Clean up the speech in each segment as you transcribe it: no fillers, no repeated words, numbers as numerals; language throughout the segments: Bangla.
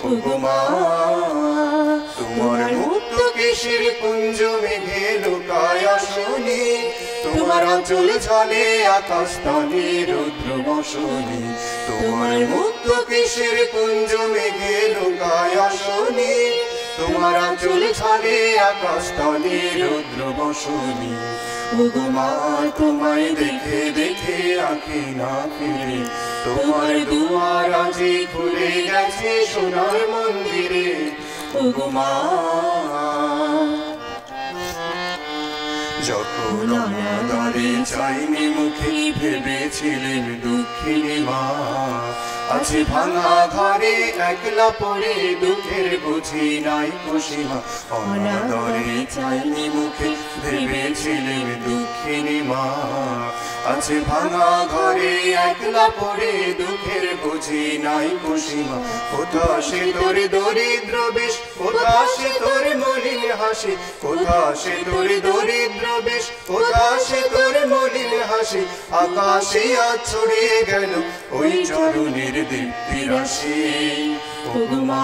ওগো মা তোমার মুক্ত কেশের কুঞ্জ মেঘে লুকায় আসনি, তোমার অঞ্চল ঝলে আকাশ তলে রুদ্র বসনি। তোমার মুক্ত কেশের কুঞ্জ মেঘে লুকায় আসনি, তোমার অঞ্চল ঝলে আকাশ তলে রুদ্র বসনি। ওগো মা তোমায় দেখে দেখে আঁখি না ফিরে, তোমার দুয়ার আজি খুলে গেছে সোনার মন্দিরে। ওগো মা যখন অনাদরে চাইনি মুখে ভেবেছিলেন দুঃখিনী মা, আছে ভাঙা ঘরে একলা পড়ে দুঃখের বুঝি নাই খুশিমা। অনাদরে চাইনি মুখে ভেবেছিলেন দুঃখিনী মা, আছে ভাঙা ঘরে একলা পড়ে দুঃখের বুঝি নাই খুশিমা। কোথা সে তোর দরিদ্র বেশ, কোথা সে তোর মলিন হাসি, কোথা সে তোর দরিদ্র বেশ, কোথা সে তোর মলিন হাসি। আকাশে আজ ছড়িয়ে গেল ওই চরণের দীপ্তি রাশি। ওগো মা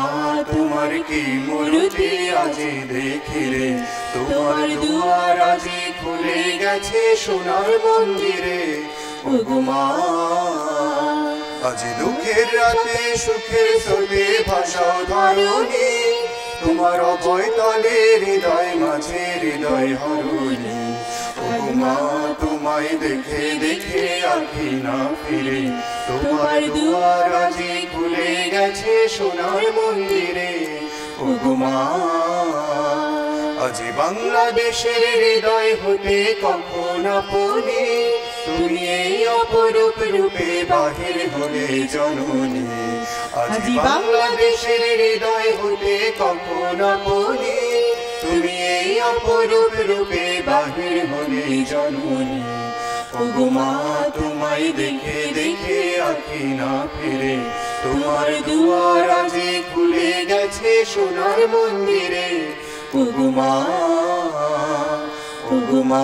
তোমার কি মূর্তি আজি দেখিলে, তোমার দুয়ার আজি খুলে গেছে সোনার মন্দিরে। ওগো মা আজি দুঃখের রাতে সুখের স্রোতে ভাষাও ধরণী, তোমার অভয় তলে হৃদয় মাঝে হৃদয় হরণী। ওগো মা তোমায় দেখে দেখে আঁখি না ফিরে, তোমার দুয়ার আজি খুলে গেছে সোনার মন্দিরে। ওগো মা আজি বাংলাদেশের হৃদয় হতে কখন আপনি, তুমি এই অপরূপ রূপে বাহির হলে জননী। আজি বাংলাদেশের হৃদয় হতে কখন আপনি, তুমি এই অপরূপ রূপে বাহির হলে জননী। ওগো মা তোমায় দেখে দেখে আঁখি না ফিরে, তোমার দুয়ার আজি খুলে গেছে সোনার মন্দিরে। ওগো মা, ওগো মা।